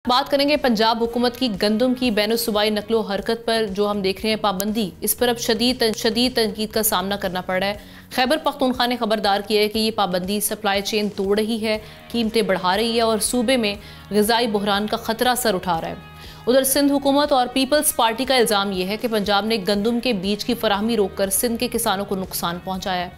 बात करेंगे पंजाब हुकूमत की गंदम की बैनुसूबाई नकलो हरकत पर जो हम देख रहे हैं पाबंदी, इस पर अब शदीद तनकीद का सामना करना पड़ रहा है। खैबर पख्तूनख्वा ने खबरदार किया है कि ये पाबंदी सप्लाई चेन तोड़ रही है, कीमतें बढ़ा रही है और सूबे में ग़िज़ाई बहरान का खतरा सर उठा रहा है। उधर सिंध हुकूमत और पीपल्स पार्टी का इल्ज़ाम यह है कि पंजाब ने गंदम के बीज की फराहमी रोककर सिंध के किसानों को नुकसान पहुँचाया है।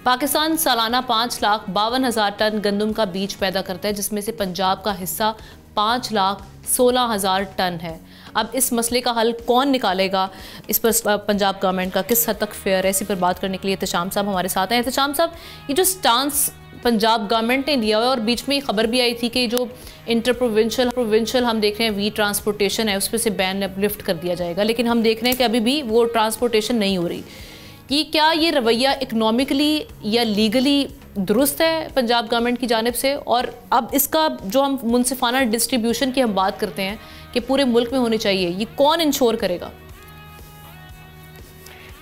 पाकिस्तान सालाना 5,52,000 टन गंदम का बीज पैदा करता है, जिसमें से पंजाब का हिस्सा 5,16,000 टन है। अब इस मसले का हल कौन निकालेगा, इस पर पंजाब गवर्नमेंट का किस हद तक फेयर है, इसी पर बात करने के लिए एहतशाम साहब हमारे साथ हैं। एहतशाम साहब, ये जो स्टांस पंजाब गवर्नमेंट ने लिया है और बीच में ये खबर भी आई थी कि जो इंटर प्रोविंशियल हम देख रहे हैं वी ट्रांसपोर्टेशन है, उस पर से बैन लिफ्ट कर दिया जाएगा, लेकिन हम देख रहे हैं कि अभी भी वो ट्रांसपोर्टेशन नहीं हो रही। कि क्या ये रवैया इकनॉमिकली या लीगली दुरुस्त है पंजाब गवर्नमेंट की जानिब से? और अब इसका जो हम मुनसिफाना डिस्ट्रीब्यूशन की हम बात करते हैं कि पूरे मुल्क में होनी चाहिए, ये कौन इंश्योर करेगा?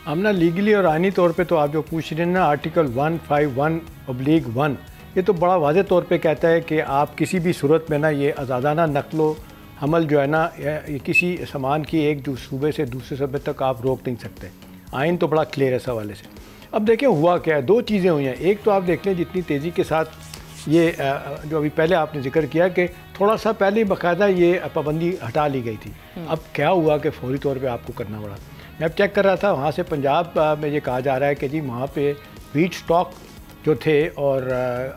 हमना लीगली और आइनी तौर पे तो आप जो पूछ रहे हैं ना, आर्टिकल 151/1 ये तो बड़ा वाज़े तौर पे कहता है कि आप किसी भी सूरत में ना ये आज़ादाना नकलो हमल जो है ना, ये किसी सामान की एक जो सूबे से दूसरे सूबे तक आप रोक नहीं सकते। आइन तो बड़ा क्लियर है इस हवाले से। अब देखें हुआ क्या है, दो चीज़ें हुई हैं। एक तो आप देख लें जितनी तेज़ी के साथ ये जो अभी पहले आपने जिक्र किया कि थोड़ा सा पहले ही बाकायदा ये पाबंदी हटा ली गई थी। अब क्या हुआ कि फौरी तौर पे आपको करना पड़ा। मैं अब चेक कर रहा था, वहाँ से पंजाब में ये कहा जा रहा है कि जी वहाँ पे व्हीट स्टॉक जो थे और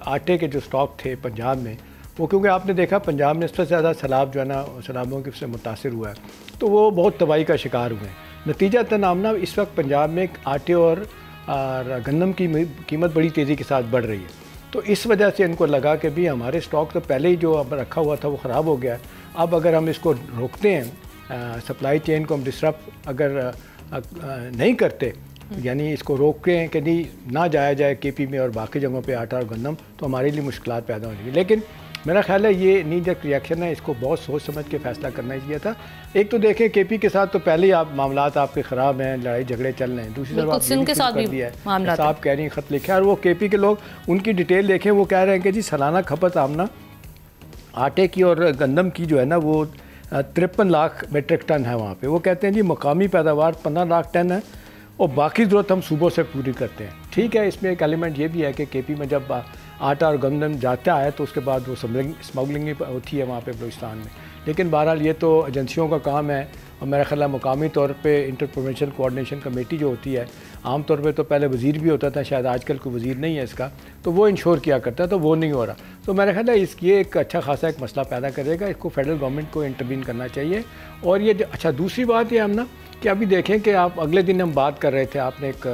आटे के जो स्टॉक थे पंजाब में, वो क्योंकि आपने देखा पंजाब में सबसे ज़्यादा सैलाब जो है ना, सैलाबों के से मुतासिर हुआ है, तो वो बहुत तबाही का शिकार हुए हैं। नतीजा नामना इस वक्त पंजाब में आटे और गंदम की कीमत बड़ी तेज़ी के साथ बढ़ रही है। तो इस वजह से इनको लगा कि भी हमारे स्टॉक तो पहले ही जो अब रखा हुआ था वो ख़राब हो गया। अब अगर हम इसको रोकते हैं, सप्लाई चेन को हम डिसरप्ट अगर नहीं करते, यानी इसको रोकें कि नहीं ना जाया जाए केपी में और बाकी जगहों पे आटा और गंदम, तो हमारे लिए मुश्किलात पैदा हो जाएगी। लेकिन मेरा ख्याल है ये नी जक रिएक्शन है, इसको बहुत सोच समझ के फ़ैसला करना चाहिए था। एक तो देखें केपी के साथ तो पहले ही आप मामलात आपके ख़राब हैं, लड़ाई झगड़े चल रहे हैं। दूसरी तरफ सिंध के साथ भी दिया है, आप कह रही हैं ख़त लिखे, और वो केपी के लोग उनकी डिटेल देखें, वो कह रहे हैं कि जी सालाना खपत आमना आटे की और गंदम की जो है ना वो 53 लाख मीट्रिक टन है वहाँ पर। वो कहते हैं जी मुकामी पैदावार 15 लाख टन है और बाकी ज़रूरत हम सूबों से पूरी करते हैं। ठीक है, इसमें एक एलिमेंट ये भी है कि केपी में जब आटा और गंदम जाता है तो उसके बाद वो स्मगलिंग होती है वहाँ पे बलूचिस्तान में। लेकिन बहरहाल ये तो एजेंसियों का काम है, और मेरा ख्याल है मुकामी तौर पे इंटर प्रोविंशियल कोऑर्डिनेशन कमेटी जो होती है, आम तौर पे तो पहले वज़ीर भी होता था, शायद आजकल कोई वज़ीर नहीं है इसका, तो वो इंश्योर किया करता है, तो वो नहीं हो रहा। तो मेरा ख्याल है ये एक अच्छा खासा एक मसला पैदा करेगा, इसको फेडरल गवर्नमेंट को इंटरवीन करना चाहिए। और ये अच्छा, दूसरी बात ये हम ना कि अभी देखें कि आप अगले दिन हम बात कर रहे थे, आपने एक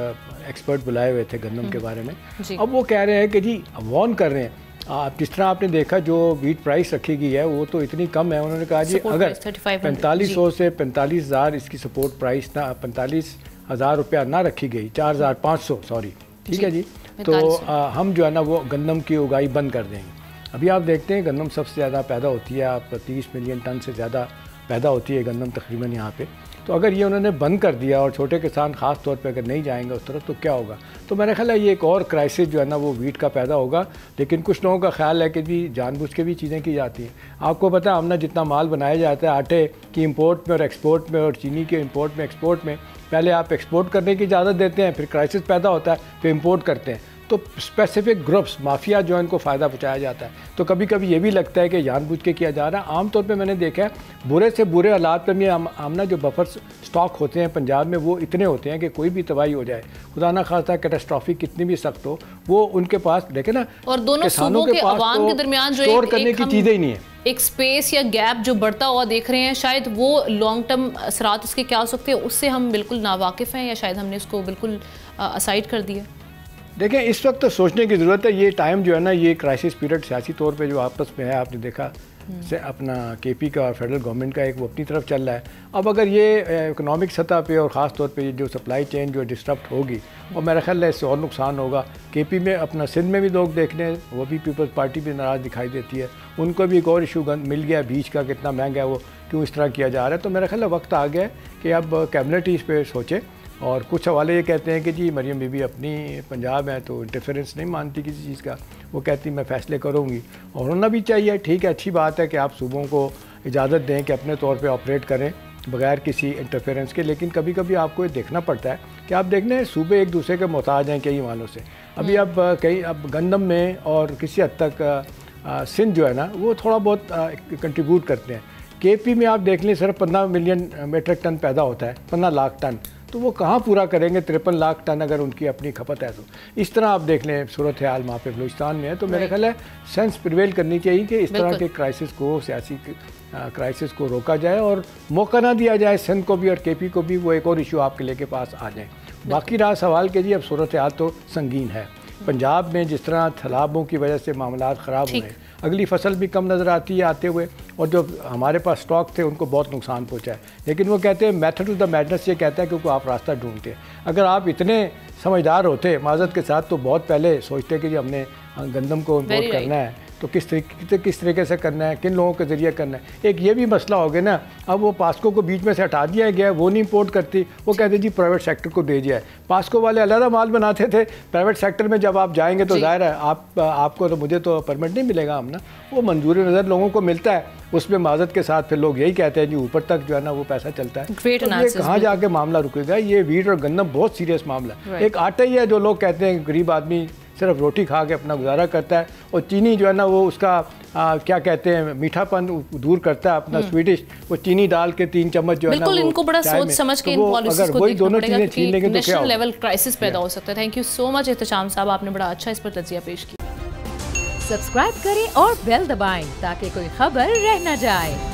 एक्सपर्ट बुलाए हुए थे गंदम के बारे में। अब वो कह रहे हैं कि जी वार्न कर रहे हैं, आप जिस तरह आपने देखा जो वीट प्राइस रखी गई है वो तो इतनी कम है। उन्होंने कहा जी अगर 4500 से 45,000 इसकी सपोर्ट प्राइस ना, 45,000 रुपया ना रखी गई, 4,500 सॉरी, ठीक है जी, तो हम जो है ना वो गंदम की उगाई बंद कर देंगे। अभी आप देखते हैं गंदम सबसे ज़्यादा पैदा होती है, आप 30 मिलियन टन से ज़्यादा पैदा होती है गंदम तकरीबन यहाँ पे। तो अगर ये उन्होंने बंद कर दिया और छोटे किसान ख़ास तौर पे अगर नहीं जाएंगे उस तरफ, तो क्या होगा? तो मेरा ख्याल है ये एक और क्राइसिस जो है ना वो वीट का पैदा होगा। लेकिन कुछ लोगों का ख्याल है कि भी जानबूझ के भी चीज़ें की जाती हैं। आपको पता है हमने जितना माल बनाया जाता है आटे की इंपोर्ट में और एक्सपोर्ट में, और चीनी के इंपोर्ट में एक्सपोर्ट में, पहले आप एक्सपोर्ट करने की इजाज़त देते हैं, फिर क्राइसिस पैदा होता है, फिर इंपोर्ट करते हैं, तो स्पेसिफिक ग्रुप्स माफिया जो है इनको फ़ायदा पहुँचाया जाता है। तो कभी कभी ये भी लगता है कि जानबूझ के किया जा रहा है। आमतौर पे मैंने देखा है बुरे से बुरे हालात में आमना जो बफर स्टॉक होते हैं पंजाब में वो इतने होते हैं कि कोई भी तबाही हो जाए, खुदा ना खास्ता कैटास्ट्रॉफिक कितनी भी सख्त हो, वो उनके पास देखे ना, और दोनों सूबों के अवाम के दरमियान जो स्टोर करने की चीज़ें ही नहीं है, एक स्पेस या गैप जो बढ़ता हुआ देख रहे हैं, शायद वो लॉन्ग टर्म असरात इसके क्या हो सकते हैं उससे हम बिल्कुल नावाकिफ़ हैं, या शायद हमने इसको बिल्कुल असाइड कर दिया। देखें इस वक्त तो सोचने की ज़रूरत है। ये टाइम जो है ना, ये क्राइसिस पीरियड सियासी तौर पे जो आपस में है, आपने देखा से अपना केपी का और फेडरल गवर्नमेंट का एक वो अपनी तरफ चल रहा है। अब अगर ये इकोनॉमिक सतह पे और ख़ास तौर पे जो सप्लाई चेन जो डिस्टर्ब होगी, और मेरा ख्याल है इससे और नुकसान होगा। केपी में अपना सिंध में भी लोग देख लें, वो भी पीपल्स पार्टी भी नाराज़ दिखाई देती है, उनको भी एक और इशू मिल गया बीच का, कितना महंगा है, वो क्यों इस तरह किया जा रहा है। तो मेरा ख्याल है वक्त आ गया है कि अब कैबिनेट ही इस पर सोचे। और कुछ हवाले ये कहते हैं कि जी मरियम बीबी अपनी पंजाब है तो इंटरफेरेंस नहीं मानती किसी चीज़ का, वो कहती मैं फ़ैसले करूँगी, और होना भी चाहिए। ठीक है, अच्छी बात है कि आप सूबों को इजाज़त दें कि अपने तौर पे ऑपरेट करें बगैर किसी इंटरफेरेंस के। लेकिन कभी कभी आपको ये देखना पड़ता है कि आप देख लें सूबे एक दूसरे के मोहताज हैं कई मालों से। अभी अब अब गंदम में और किसी हद तक सिंध जो है ना वो थोड़ा बहुत कंट्रीब्यूट करते हैं। केपी में आप देख लें सिर्फ 15 मिलियन मीट्रिक टन पैदा होता है, 15 लाख टन, तो वो कहाँ पूरा करेंगे 53 लाख टन अगर उनकी अपनी खपत है तो। इस तरह आप देख लें सूरत हाल वहाँ पे बलूचिस्तान में है। तो मेरा ख्याल है सेंस प्रिवेल करनी चाहिए कि इस तरह के क्राइसिस को, सियासी क्राइसिस को रोका जाए और मौका ना दिया जाए सिंध को भी और केपी को भी वो एक और इशू आपके लेके पास आ जाए। बाकी रहा सवाल के जी अब सूरत हाल तो संगीन है। पंजाब में जिस तरह सैलाबों की वजह से मामला ख़राब हुए, अगली फसल भी कम नज़र आती है आते हुए, और जो हमारे पास स्टॉक थे उनको बहुत नुकसान पहुंचा है। लेकिन वो कहते हैं मेथड ऑफ द मैडनेस ये कहता है क्योंकि आप रास्ता ढूंढते हैं। अगर आप इतने समझदार होते माजरत के साथ तो बहुत पहले सोचते कि जी हमने गंदम को इम्पोर्ट करना है तो किस तरीके से करना है, किन लोगों के ज़रिए करना है। एक ये भी मसला हो गया ना, अब वो पास्को को बीच में से हटा दिया गया है, वो नहीं इम्पोर्ट करती, वो कहते जी प्राइवेट सेक्टर को दे दिया है। पास्को वाले अलग माल बनाते थे, प्राइवेट सेक्टर में जब आप जाएंगे तो जाहिर है आपको तो मुझे तो परमिट नहीं मिलेगा, हम ना वो मंजूरी नज़र लोगों को मिलता है, उसमें माजरत के साथ फिर लोग यही कहते हैं जी ऊपर तक जो है ना वो पैसा चलता है। तो ये कहाँ जाके मामला रुकेगा? ये वीट और गंदम बहुत सीरियस मामला है। एक आटा ही है जो लोग कहते हैं गरीब आदमी सिर्फ रोटी खा के अपना गुजारा करता है, और चीनी जो है ना वो उसका क्या कहते हैं मीठापन दूर करता है अपना स्वीटिश, वो चीनी डाल के 3 चम्मच जो है ना, बिल्कुल इनको बड़ा सोच समझ के इन पॉलिसीज को देखना पड़ेगा क्योंकि नेशनल लेवल क्राइसिस पैदा हो सकता है। Thank you so much Ehtesham साहब, आपने बड़ा अच्छा इस पर तजिया पेश किया। सब्सक्राइब करें और बेल दबाएं ताकि कोई खबर रह न जाए।